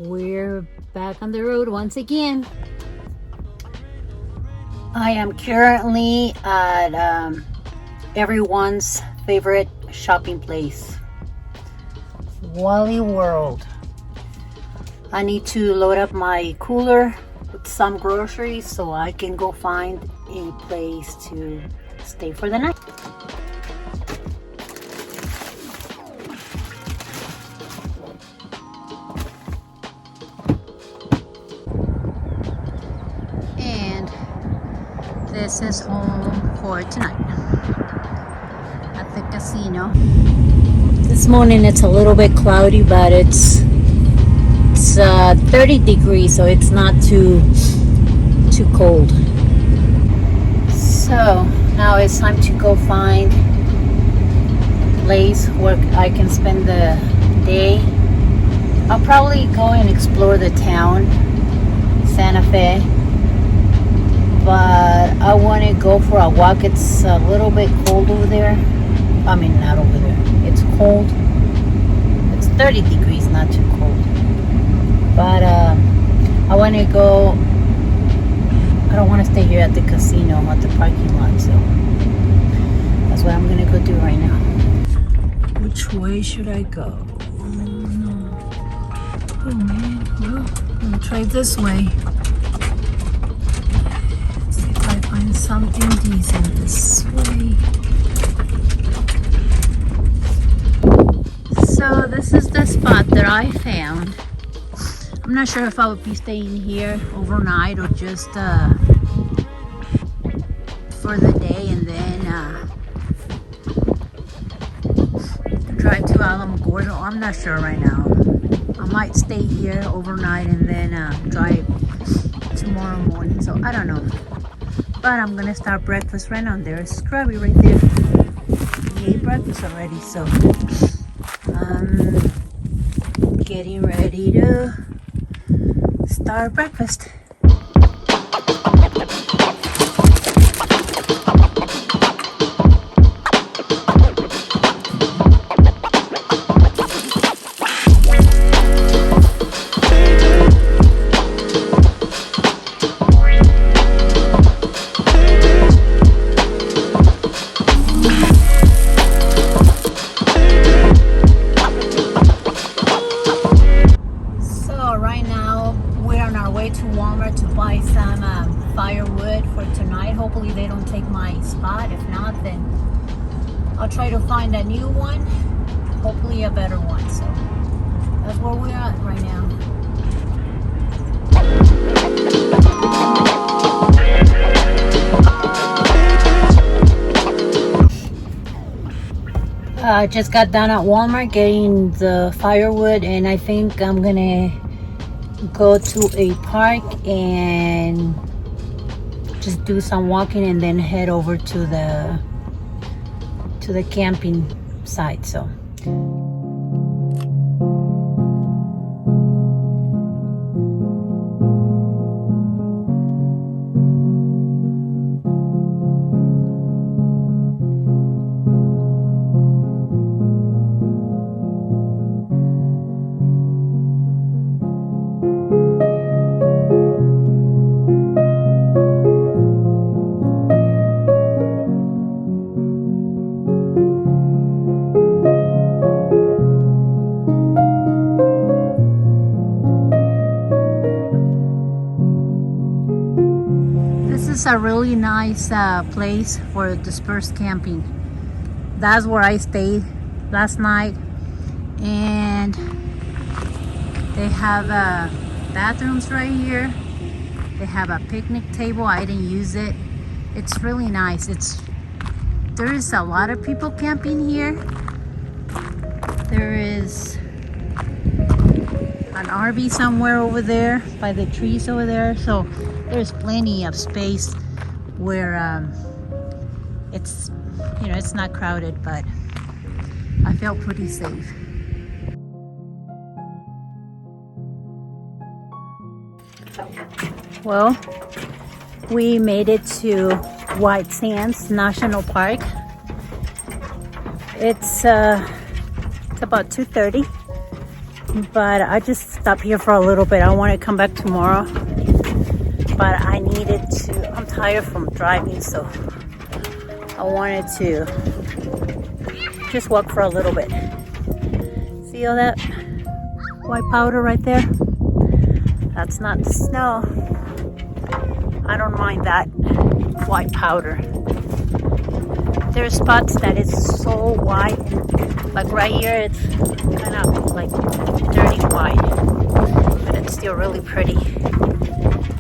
We're back on the road once again. I am currently at everyone's favorite shopping place, Wally World. I need to load up my cooler with some groceries so I can go find a place to stay for the night. And this is home for tonight at the casino. This morning it's a little bit cloudy, but it's 30 degrees, so it's not too cold. So now it's time to go find a place where I can spend the day. I'll probably go and explore the town, Santa Fe, but I want to go for a walk. It's a little bit cold over there. I mean, not over there. It's cold. It's 30 degrees, not too cold. But I want to go. I don't want to stay here at the casino, at the parking lot, so that's what I'm going to go do right now. Which way should I go? Oh man, well, I'm going to try this way. Let's see if I find something decent this way. So this is the spot that I found. I'm not sure if I would be staying here overnight or just for the day and then drive to Alamogordo. I'm not sure right now. I might stay here overnight and then drive tomorrow morning. So I don't know. But I'm gonna start breakfast right now. There's Scrubby right there. He ate breakfast already, so I'm getting ready to start breakfast. To Walmart to buy some firewood for tonight. Hopefully they don't take my spot. If not, then I'll try to find a new one, hopefully a better one. So that's where we're at right now. I just got done at Walmart getting the firewood, and I think I'm gonna go to a park and just do some walking and then head over to the camping site. So this is a really nice place for dispersed camping. That's where I stayed last night, and they have bathrooms right here. They have a picnic table. I didn't use it. It's really nice. There is a lot of people camping here. There is an RV somewhere over there by the trees over there, so there's plenty of space where it's not crowded, but I felt pretty safe. Well, we made it to White Sands National Park. It's about 2:30. but I just stopped here for a little bit. I want to come back tomorrow, but I needed to, I'm tired from driving, so I wanted to just walk for a little bit. See all that white powder right there? That's not the snow. I don't mind that white powder. There's spots that it's so white, like right here it's kind of like dirty white, but it's still really pretty.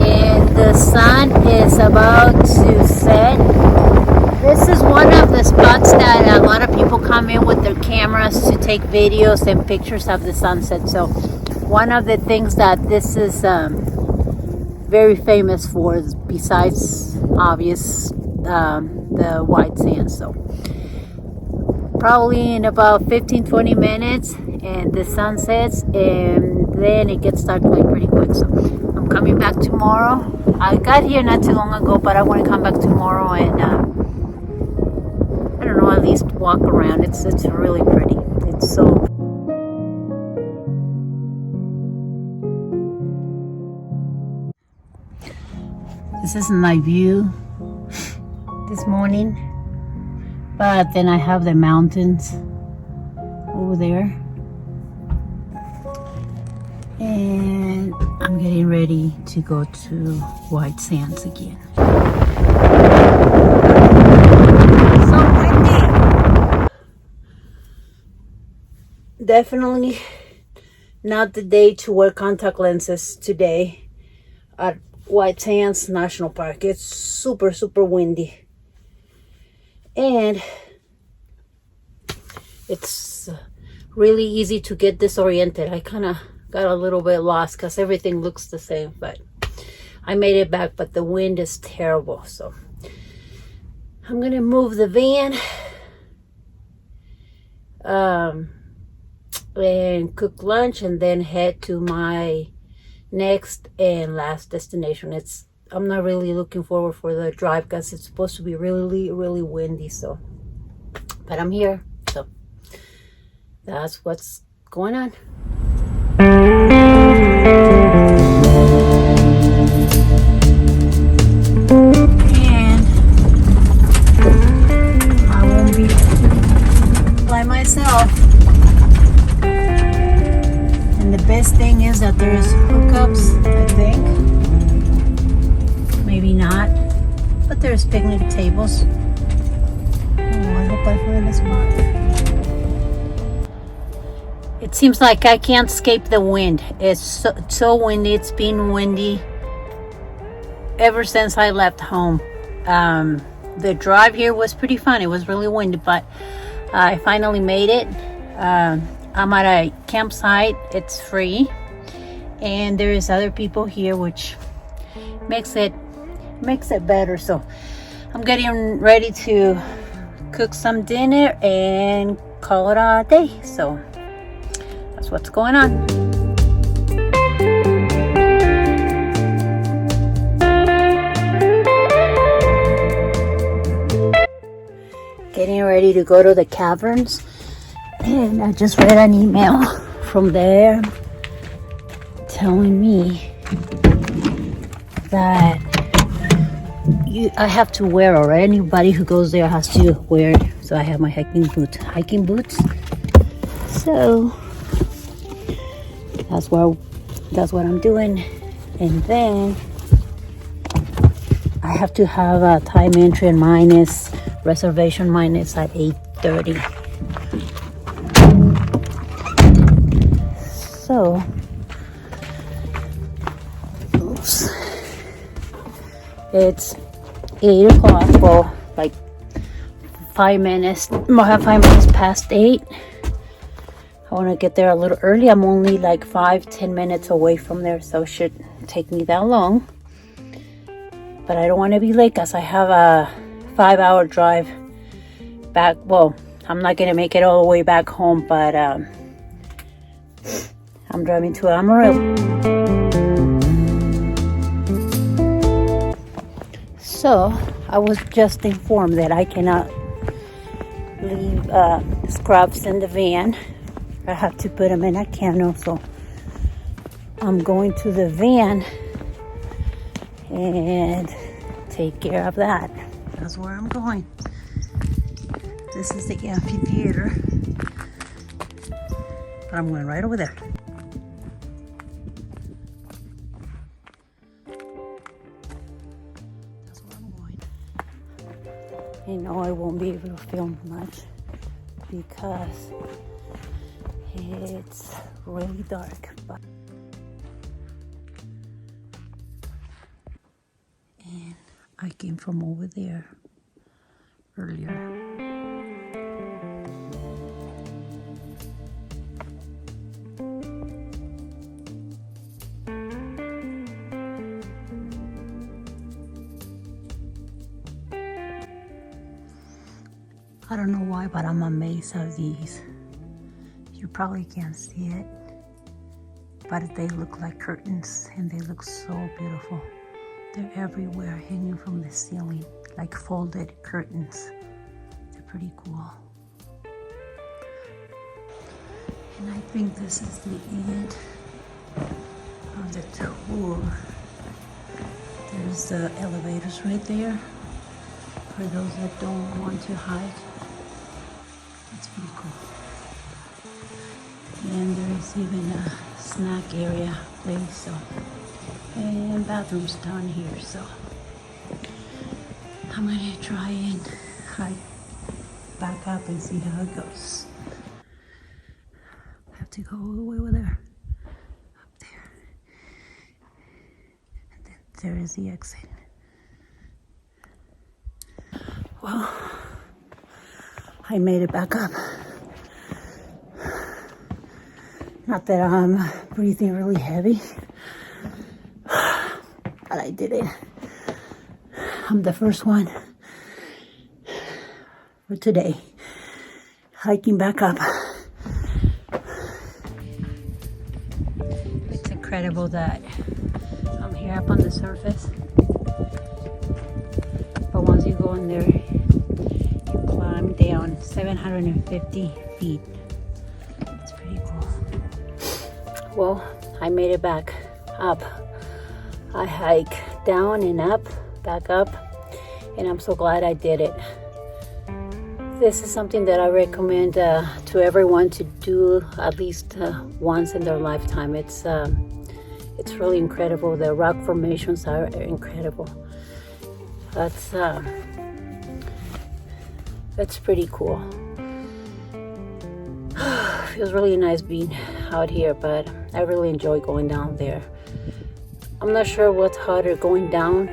And the sun is about to set. This is one of the spots that a lot of people come in with their cameras to take videos and pictures of the sunset. So one of the things that this is very famous for, besides obvious the white sand. So probably in about 15-20 minutes and the sun sets, and then it gets dark like pretty quick. So I'm coming back tomorrow. I got here not too long ago, but I want to come back tomorrow and I don't know, at least walk around. It's really pretty. It's so this is my view this morning, but then I have the mountains over there, and I'm getting ready to go to White Sands again. So windy. Definitely not the day to wear contact lenses today at White Sands National Park. It's super windy, and it's really easy to get disoriented. I kind of got a little bit lost because everything looks the same, but I made it back. But the wind is terrible, so I'm gonna move the van and cook lunch, and then head to my next and last destination. I'm not really looking forward for the drive because it's supposed to be really windy. So, but I'm here, so that's what's going on. And I won't be by myself. And the best thing is that there's hookups, I think. Maybe not, but there's picnic tables. Oh, I hope I find a spot. It seems like I can't escape the wind. It's so windy. It's been windy ever since I left home. The drive here was pretty fun. It was really windy, but I finally made it. I'm at a campsite. It's free, and there is other people here, which makes it better. So I'm getting ready to cook some dinner and call it a day. So that's what's going on. Getting ready to go to the caverns, and I just read an email from there telling me that I have to wear, or anybody who goes there has to wear it. So I have my hiking boots. So that's what I'm doing. And then I have to have a time entry and reservation minus at 8:30. So oops, it's 8 o'clock. Well, like 5 minutes past 8. I want to get there a little early. I'm only like 5-10 minutes away from there, so it should take me that long. But I don't want to be late because I have a 5-hour drive back. Well, I'm not going to make it all the way back home, but I'm driving to Amarillo. So I was just informed that I cannot leave scrubs in the van. I have to put them in a kennel, so I'm going to the van and take care of that. That's where I'm going. This is the amphitheater, but I'm going right over there. That's where I'm going. You know, I won't be able to film much because it's really dark. But and I came from over there earlier. I don't know why, but I'm amazed of these. You probably can't see it, but they look like curtains and they look so beautiful. They're everywhere, hanging from the ceiling, like folded curtains. They're pretty cool. And I think this is the end of the tour. There's the elevators right there for those that don't want to hike. It's pretty cool. And there is even a snack area place, so, and bathrooms down here. So I'm gonna try and hike back up and see how it goes. I have to go all the way over there, up there, and then there is the exit. Well, I made it back up. Not that I'm breathing really heavy, but I did it. I'm the first one for today, hiking back up. It's incredible that I'm here up on the surface, but once you go in there, you climb down 750 feet. It's pretty cool. Well, I made it back up. I hike down and up, back up, and I'm so glad I did it. This is something that I recommend to everyone to do at least once in their lifetime. It's really incredible. The rock formations are incredible. That's pretty cool. Feels really nice being out here, but I really enjoy going down there. I'm not sure what's harder, going down,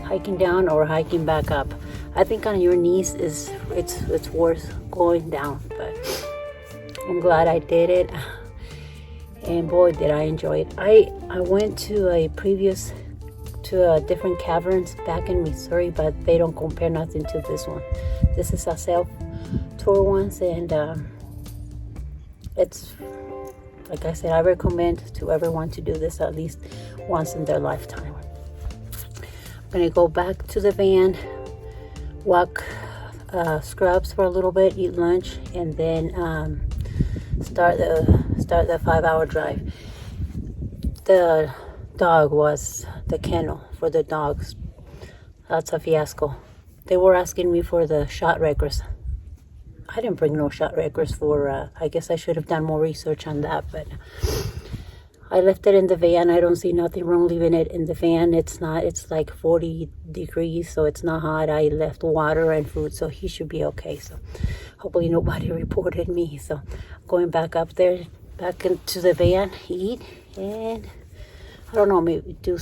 hiking down, or hiking back up. I think on your knees it's worth going down, but I'm glad I did it, and boy did I enjoy it. I went to different caverns back in Missouri, but they don't compare nothing to this one. This is a self-tour ones, and it's, like I said, I recommend to everyone to do this at least once in their lifetime. I'm gonna go back to the van, walk Scrubs for a little bit, eat lunch, and then start the 5-hour drive. The dog was the kennel for the dogs. That's a fiasco. They were asking me for the shot records. I didn't bring no shot records for, I guess I should have done more research on that, but I left it in the van. I don't see nothing wrong leaving it in the van. It's like 40 degrees, so it's not hot. I left water and food, so he should be okay. So hopefully nobody reported me. So I'm going back up there, back into the van, eat, and I don't know, maybe do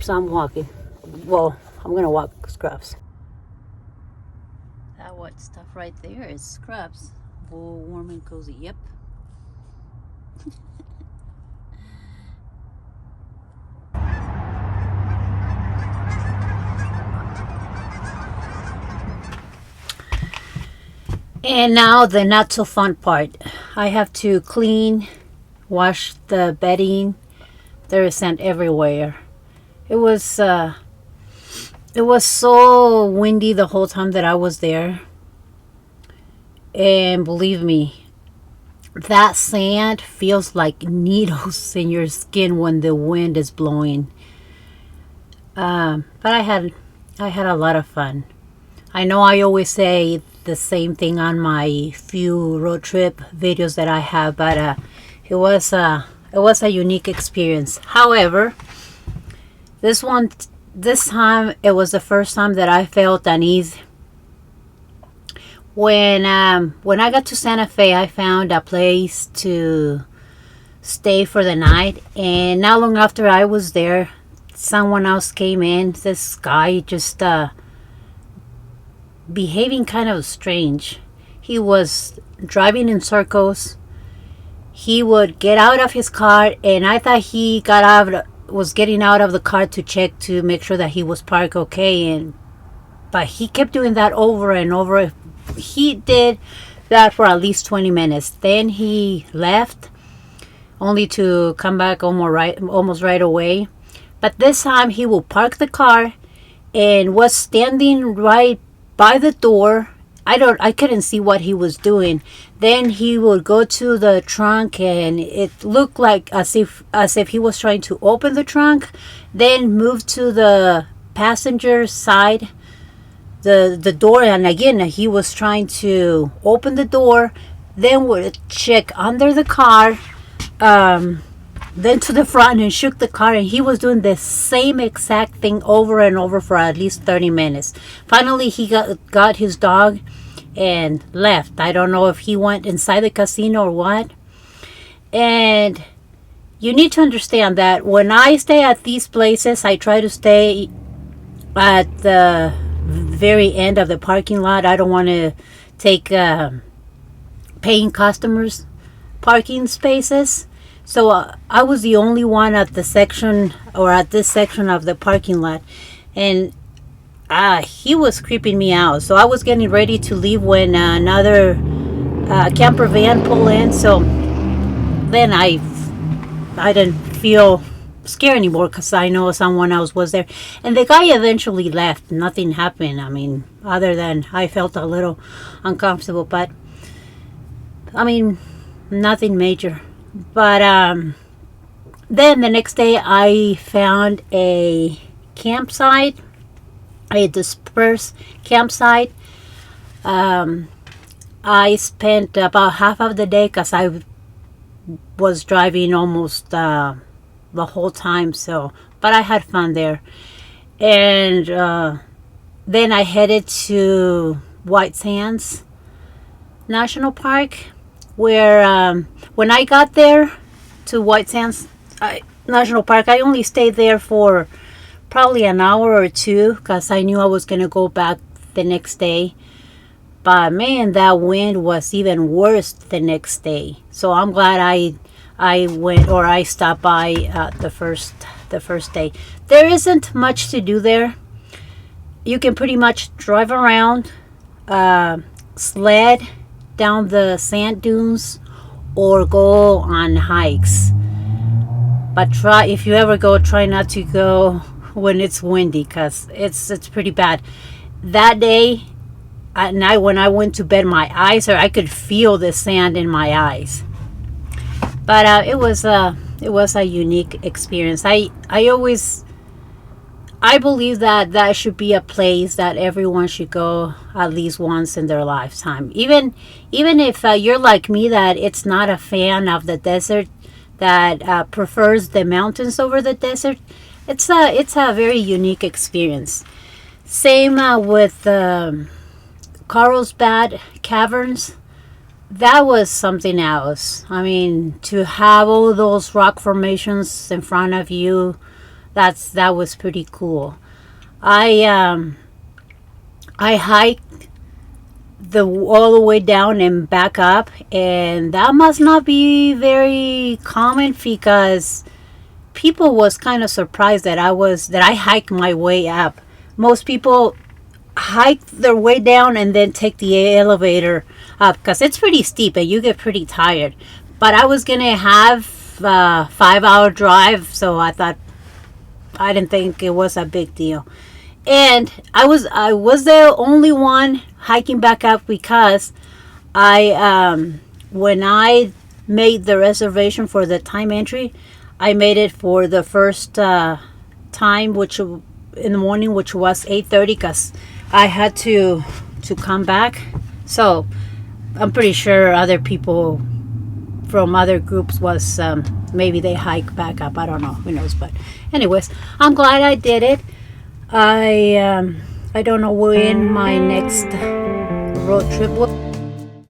some walking. Well, I'm gonna walk Scrubs. That what stuff right there is Scrubs. Oh, warm and cozy. Yep. And now the not so fun part. I have to clean, wash the bedding. There is sand everywhere. It was so windy the whole time that I was there. And believe me, that sand feels like needles in your skin when the wind is blowing. But I had a lot of fun. I know I always say the same thing on my few road trip videos that I have, but it was a unique experience. However, this one, this time it was the first time that I felt uneasy. When I got to Santa Fe, I found a place to stay for the night, and not long after I was there, someone else came in. This guy just behaving kind of strange. He was driving in circles. He would get out of his car, and I thought he was getting out of the car to check to make sure that he was parked okay, and but he kept doing that over and over. He did that for at least 20 minutes. Then he left, only to come back almost right away. But this time he will park the car and was standing right by the door. I couldn't see what he was doing. Then he would go to the trunk, and it looked like as if he was trying to open the trunk, then move to the passenger side, the door, and again he was trying to open the door, then would check under the car, then to the front and shook the car, and he was doing the same exact thing over and over for at least 30 minutes. Finally he got his dog and left. I don't know if he went inside the casino or what. And you need to understand that when I stay at these places, I try to stay at the very end of the parking lot. I don't want to take paying customers parking spaces. So I was the only one at the section, or at this section of the parking lot, and he was creeping me out. So I was getting ready to leave when another camper van pulled in. So then I didn't feel scared anymore because I know someone else was there. And the guy eventually left. Nothing happened. I mean, other than I felt a little uncomfortable, but I mean, nothing major. But then the next day I found a campsite, a dispersed campsite. I spent about half of the day because I was driving almost the whole time. So, but I had fun there. And then I headed to White Sands National Park, where when I got there to White Sands National Park, I only stayed there for probably an hour or two because I knew I was going to go back the next day. But man, that wind was even worse the next day. So I'm glad I went, or I stopped by the first day. There isn't much to do there. You can pretty much drive around, sled down the sand dunes, or go on hikes. But if you ever go, try not to go when it's windy, because it's pretty bad. That day at night when I went to bed, my eyes I could feel the sand in my eyes. But it was a unique experience. I believe that should be a place that everyone should go at least once in their lifetime. Even if you're like me, that it's not a fan of the desert, that prefers the mountains over the desert, it's a very unique experience. Same with Carlsbad Caverns. That was something else. I mean, to have all those rock formations in front of you, that was pretty cool. I hiked all the way down and back up, and that must not be very common because people was kind of surprised that I hiked my way up. Most people hike their way down and then take the elevator up because it's pretty steep and you get pretty tired. But I was gonna have a 5-hour drive, so I didn't think it was a big deal. And I was the only one hiking back up because when I made the reservation for the time entry, I made it for the first time, which in the morning, which was 8:30, because I had to come back. So I'm pretty sure other people from other groups was maybe they hike back up. I don't know, who knows. But anyways, I'm glad I did it. I don't know when my next road trip will